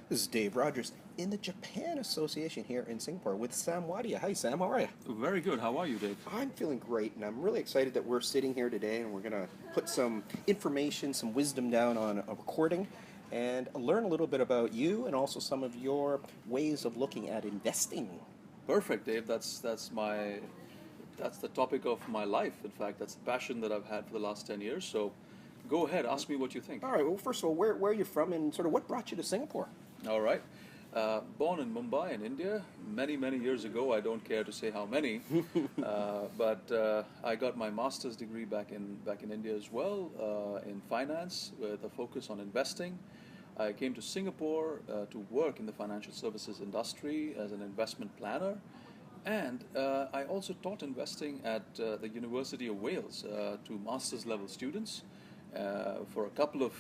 This is Dave Rogers in the Japan Association here in Singapore with Sam Wadia. Hi, Sam. How are you? Very good. How are you, Dave? I'm feeling great, and I'm really excited that we're sitting here today and we're going to put some information, some wisdom down on a recording and learn a little bit about you and also some of your ways of looking at investing. Perfect, Dave. That's the topic of my life. In fact, that's the passion that I've had for the last 10 years. So go ahead, ask me what you think. All right, well, first of all, where are you from and sort of what brought you to Singapore? All right. Born in Mumbai in India many years ago. I don't care to say how many, but I got my master's degree back in India as well, in finance with a focus on investing. I came to Singapore to work in the financial services industry as an investment planner. And I also taught investing at the University of Wales to master's level students. For a couple of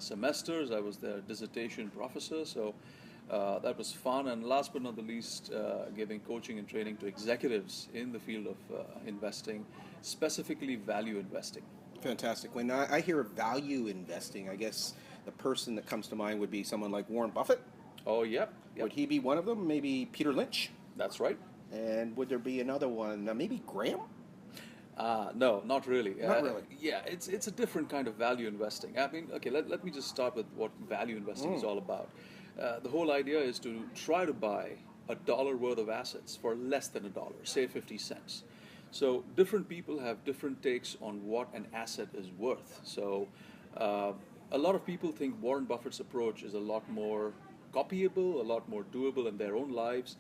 semesters, I was their dissertation professor, so that was fun. And last but not the least, giving coaching and training to executives in the field of investing, specifically value investing. Fantastic. When I hear of value investing, I guess the person that comes to mind would be someone like Warren Buffett. Oh, yep, Would yep, he be one of them? Maybe Peter Lynch? that's right. And would there be another one? Maybe Graham? No, not really. Not really. Yeah, it's a different kind of value investing. I mean, okay, let me just start with what value investing is all about. The whole idea is to try to buy a dollar worth of assets for less than a dollar, say 50 cents. So different people have different takes on what an asset is worth. So uh, a lot of people think Warren Buffett's approach is a lot more copyable, a lot more doable in their own lives.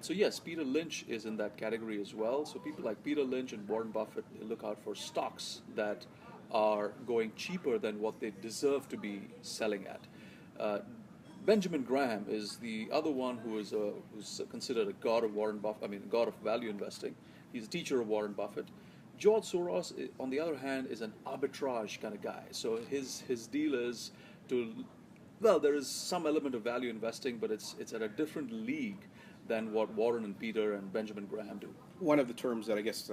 So yes, Peter Lynch is in that category as well. So people like Peter Lynch and Warren Buffett look out for stocks that are going cheaper than what they deserve to be selling at. Uh, Benjamin Graham is the other one who's considered a god of Warren Buffett. I mean, a god of value investing. He's a teacher of Warren Buffett. George Soros, on the other hand, is an arbitrage kind of guy. So his deal is to, well, there is some element of value investing, but it's at a different league than what Warren and Peter and Benjamin Graham do. One of the terms that I guess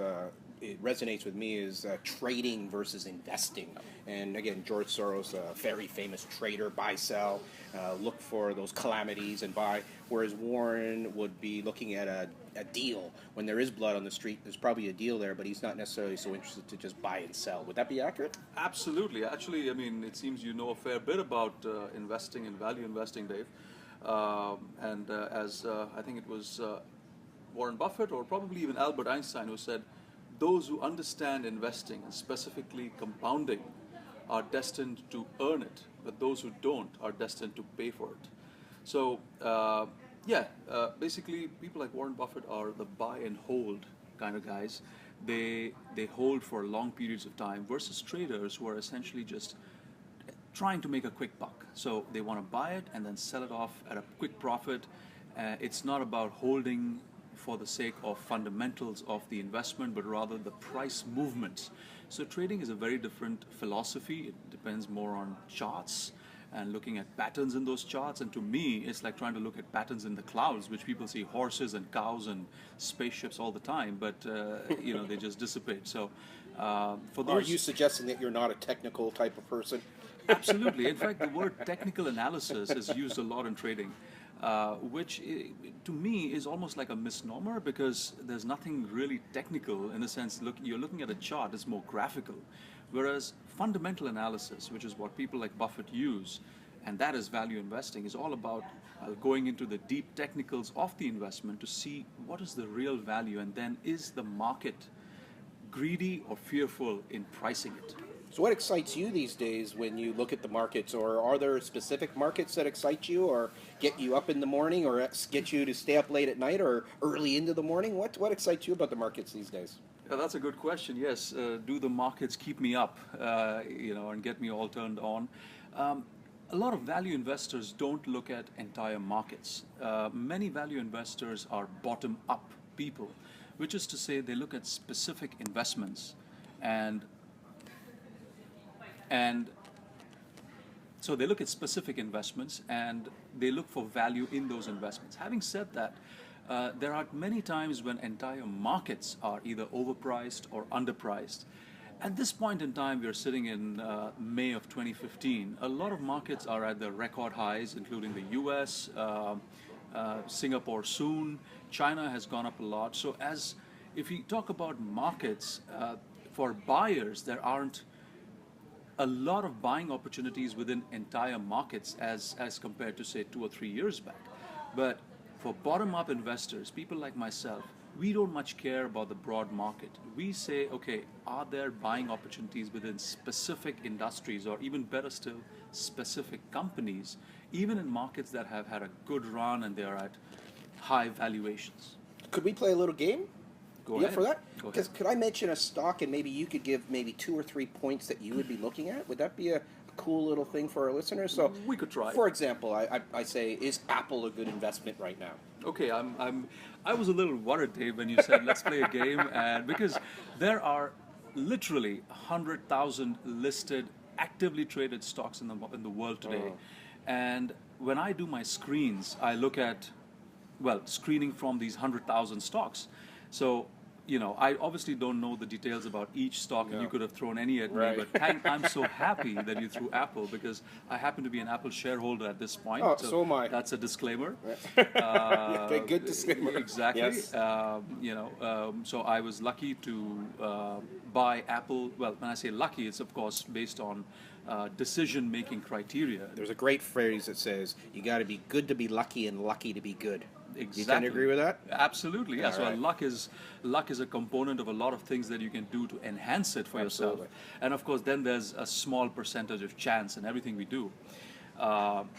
it resonates with me is trading versus investing. And again, George Soros, a very famous trader, buy, sell, look for those calamities and buy. Whereas Warren would be looking at a deal. When there is blood on the street, there's probably a deal there, but he's not necessarily so interested to just buy and sell. Would that be accurate? Absolutely. Actually, I mean, it seems you know a fair bit about investing and value investing, Dave. And as I think it was Warren Buffett or probably even Albert Einstein who said, those who understand investing and specifically compounding are destined to earn it, but those who don't are destined to pay for it. So, basically, people like Warren Buffett are the buy and hold kind of guys. They hold for long periods of time versus traders who are essentially just trying to make a quick buck. So they want to buy it and then sell it off at a quick profit. It's not about holding for the sake of fundamentals of the investment, but rather the price movements. So trading is a very different philosophy. It depends more on charts and looking at patterns in those charts. And to me, it's like trying to look at patterns in the clouds, which people see horses and cows and spaceships all the time, but they just dissipate. So for Are you those. suggesting that you're not a technical type of person? Absolutely. In fact, the word technical analysis is used a lot in trading, which to me is almost like a misnomer because there's nothing really technical in the sense you're looking at a chart, it's more graphical. Whereas fundamental analysis, which is what people like Buffett use, and that is value investing, is all about going into the deep technicals of the investment to see what is the real value and then is the market greedy or fearful in pricing it. So, what excites you these days when you look at the markets, or are there specific markets that excite you, or get you up in the morning, or get you to stay up late at night, or early into the morning? What excites you about the markets these days? Yeah, that's a good question. Yes, do the markets keep me up, and get me all turned on? Um, a lot of value investors don't look at entire markets. Many value investors are bottom-up people, which is to say they look at specific investments, and and so they look at specific investments and they look for value in those investments. Having said that, there are many times when entire markets are either overpriced or underpriced. At this point in time, we are sitting in May of 2015. A lot of markets are at their record highs, including the US, Singapore soon. China has gone up a lot. So if we talk about markets, for buyers, there aren't a lot of buying opportunities within entire markets as compared to say 2 or 3 years back. But for bottom-up investors, people like myself, we don't much care about the broad market. We say, okay, are there buying opportunities within specific industries, or even better still, specific companies, even in markets that have had a good run and they are at high valuations? Could we play a little game? Go Yeah, ahead. for that? Go Because ahead. could I mention a stock and maybe you could give maybe 2 or 3 points that you would be looking at? Would that be a cool little thing for our listeners? So We could try. For example, I say, is Apple a good investment right now? Okay, I was a little worried, Dave, when you said let's play a game, and because there are literally 100,000 listed, actively traded stocks in the world today, and when I do my screens, I look at screening from these 100,000 stocks. So, I obviously don't know the details about each stock, and you could have thrown any at Right. me, but I'm so happy that you threw Apple, because I happen to be an Apple shareholder at this point. Oh, so am I. That's a disclaimer. Okay, good disclaimer. Exactly. Yes. So I was lucky to buy Apple. Well, when I say lucky, it's of course based on decision-making criteria. There's a great phrase that says, you got to be good to be lucky and lucky to be good. Exactly. You can agree with that? Absolutely, yeah. All So right. luck is a component of a lot of things that you can do to enhance it for Absolutely. yourself. And of course, then there's a small percentage of chance in everything we do.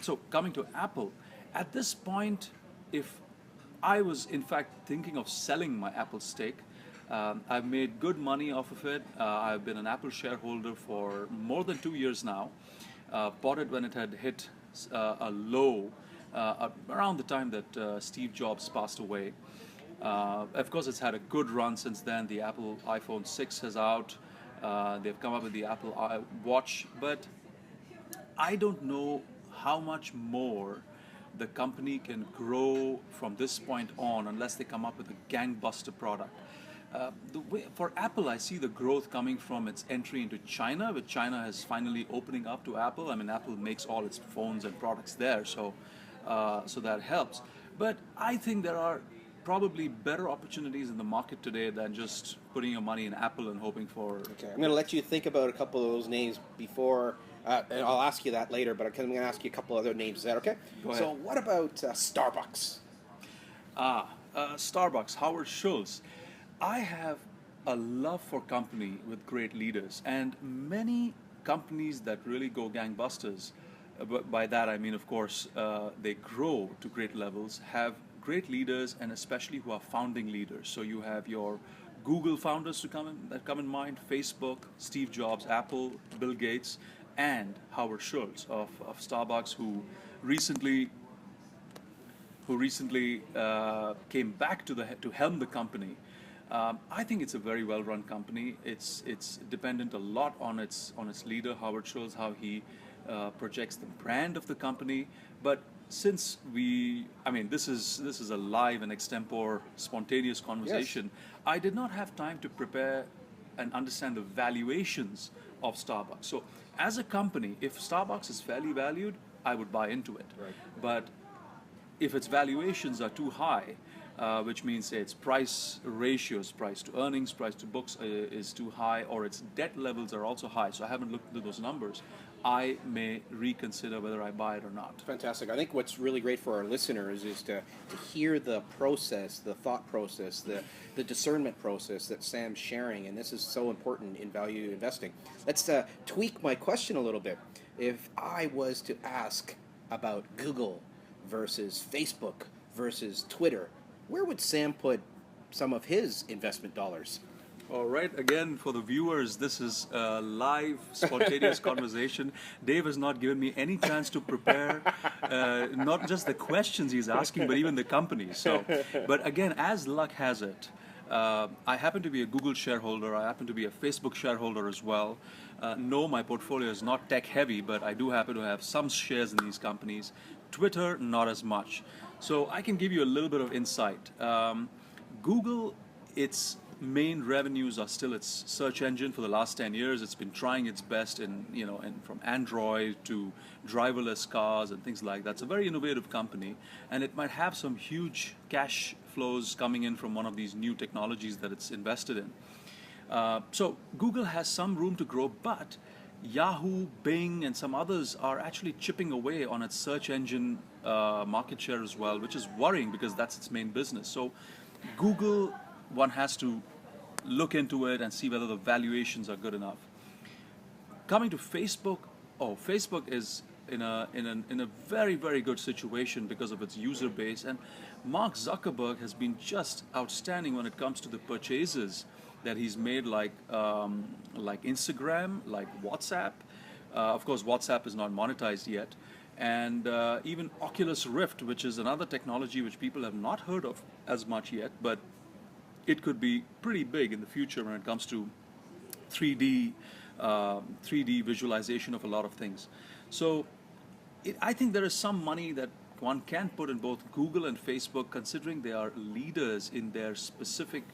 So coming to Apple, at this point, if I was in fact thinking of selling my Apple stake, I've made good money off of it. I've been an Apple shareholder for more than 2 years now. Bought it when it had hit a low around the time that Steve Jobs passed away. Of course, it's had a good run since then. The Apple iPhone 6 is out. They've come up with the Apple Watch, but I don't know how much more the company can grow from this point on unless they come up with a gangbuster product. For Apple, I see the growth coming from its entry into China, with China is finally opening up to Apple. I mean, Apple makes all its phones and products there, so that helps. But I think there are probably better opportunities in the market today than just putting your money in Apple and hoping for. Okay, I'm going to let you think about a couple of those names before, and I'll ask you that later, but I'm going to ask you a couple other names. Is that okay? Go ahead. So what about Starbucks? Starbucks, Howard Schultz. I have a love for company with great leaders, and many companies that really go gangbusters, but by that I mean, of course, they grow to great levels, have great leaders, and especially who are founding leaders. So you have your Google founders that come in mind, Facebook, Steve Jobs, Apple, Bill Gates, and Howard Schultz of Starbucks, who recently came back to helm the company. I think it's a very well-run company. It's dependent a lot on its leader, Howard Schultz, how he projects the brand of the company. But since this is a live and extempore, spontaneous conversation, I did not have time to prepare and understand the valuations of Starbucks. So as a company, if Starbucks is fairly valued, I would buy into it. Right. But if its valuations are too high, which means say its price ratios, price to earnings, price to books is too high, or its debt levels are also high, so I haven't looked into those numbers, I may reconsider whether I buy it or not. Fantastic. I think what's really great for our listeners is to hear the process, the thought process, the discernment process that Sam's sharing, and this is so important in value investing. Let's tweak my question a little bit. If I was to ask about Google versus Facebook versus Twitter, where would Sam put some of his investment dollars? All right, again, for the viewers, this is a live, spontaneous conversation. Dave has not given me any chance to prepare, not just the questions he's asking, but even the company. So, but again, as luck has it, I happen to be a Google shareholder. I happen to be a Facebook shareholder as well. No, my portfolio is not tech heavy, but I do happen to have some shares in these companies. Twitter, not as much. So I can give you a little bit of insight. Google, its main revenues are still its search engine. For the last 10 years, it's been trying its best in from Android to driverless cars and things like that. It's a very innovative company, and it might have some huge cash flows coming in from one of these new technologies that it's invested in. So Google has some room to grow, but Yahoo, Bing, and some others are actually chipping away on its search engine market share as well, which is worrying because that's its main business. So Google, one has to look into it and see whether the valuations are good enough. Coming to Facebook, Facebook is in a very, very good situation because of its user base, and Mark Zuckerberg has been just outstanding when it comes to the purchases that he's made, like Instagram, like WhatsApp. Of course, WhatsApp is not monetized yet, and even Oculus Rift, which is another technology which people have not heard of as much yet, but it could be pretty big in the future when it comes to 3D 3D visualization of a lot of things. So I think there is some money that one can put in both Google and Facebook, considering they are leaders in their specific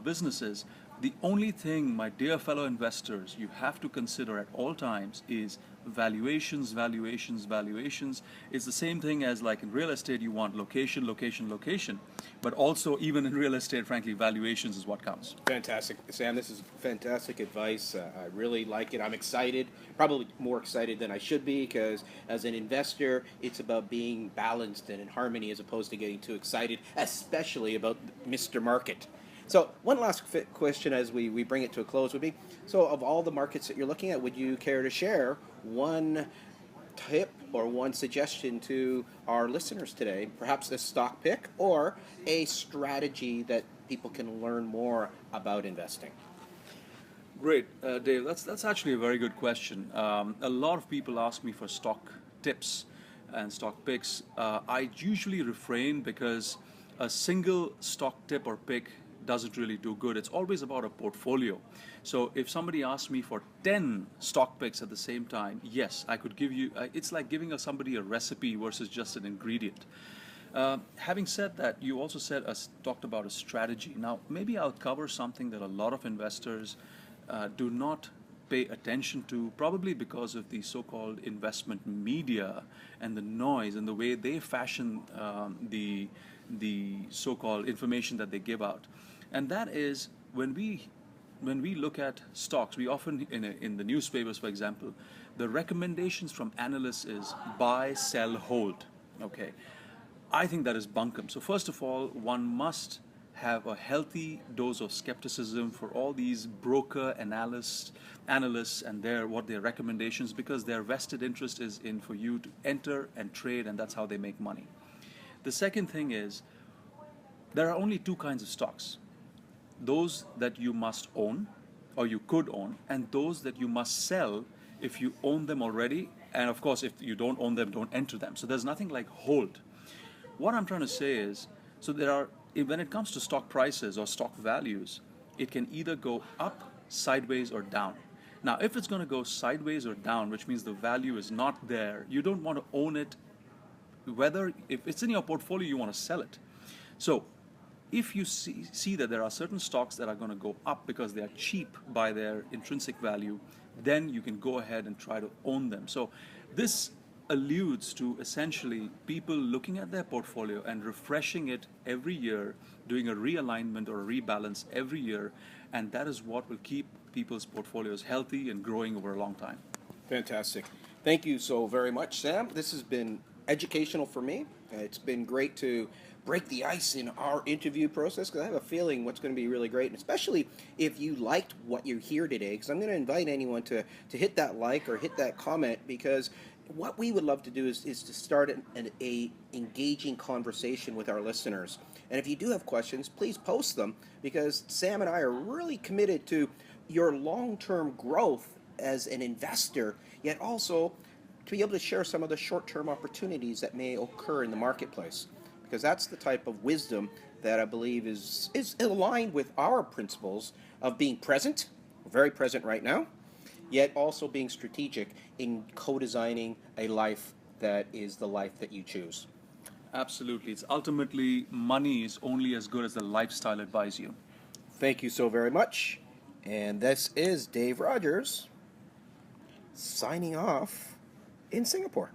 businesses. The only thing, my dear fellow investors, you have to consider at all times is valuations, valuations, valuations. It's the same thing as like in real estate, you want location, location, location. But also, even in real estate, frankly, valuations is what counts. Fantastic. Sam, this is fantastic advice. I really like it. I'm excited, probably more excited than I should be, because as an investor, it's about being balanced and in harmony as opposed to getting too excited, especially about Mr. Market. So one last question as we bring it to a close would be, so of all the markets that you're looking at, would you care to share one tip or one suggestion to our listeners today, perhaps a stock pick or a strategy that people can learn more about investing? Great, Dave. That's actually a very good question. A lot of people ask me for stock tips and stock picks. I usually refrain because a single stock tip or pick doesn't really do good. It's always about a portfolio. So if somebody asks me for 10 stock picks at the same time, yes, I could give you, it's like giving somebody a recipe versus just an ingredient. Having said that, you also talked about a strategy. Now, maybe I'll cover something that a lot of investors do not pay attention to, probably because of the so-called investment media and the noise and the way they fashion the so-called information that they give out. And that is when we look at stocks, we often in the newspapers, for example, the recommendations from analysts is buy, sell, hold. Okay, I think that is bunkum. So first of all, one must have a healthy dose of skepticism for all these broker analysts and what their recommendations, because their vested interest is in for you to enter and trade, and that's how they make money. The second thing is, there are only two kinds of stocks: those that you must own or you could own, and those that you must sell if you own them already, and of course if you don't own them, don't enter them. So there's nothing like hold. What I'm trying to say is, so when it comes to stock prices or stock values, it can either go up, sideways, or down. Now if it's going to go sideways or down, which means the value is not there, you don't want to own it. Whether if it's in your portfolio, you want to sell it. So if you see that there are certain stocks that are going to go up because they are cheap by their intrinsic value, then you can go ahead and try to own them. So this alludes to essentially people looking at their portfolio and refreshing it every year, doing a realignment or a rebalance every year, and that is what will keep people's portfolios healthy and growing over a long time. Fantastic. Thank you so very much, Sam. This has been educational for me. It's been great to break the ice in our interview process, because I have a feeling what's going to be really great, and especially if you liked what you hear today, because I'm going to invite anyone to hit that like or hit that comment, because what we would love to do is to start an engaging conversation with our listeners. And if you do have questions, please post them, because Sam and I are really committed to your long-term growth as an investor, yet also to be able to share some of the short-term opportunities that may occur in the marketplace, because that's the type of wisdom that I believe is aligned with our principles of being present, very present right now, yet also being strategic in co-designing a life that is the life that you choose. Absolutely. It's ultimately, money is only as good as the lifestyle it buys you. Thank you so very much. And this is Dave Rogers signing off in Singapore.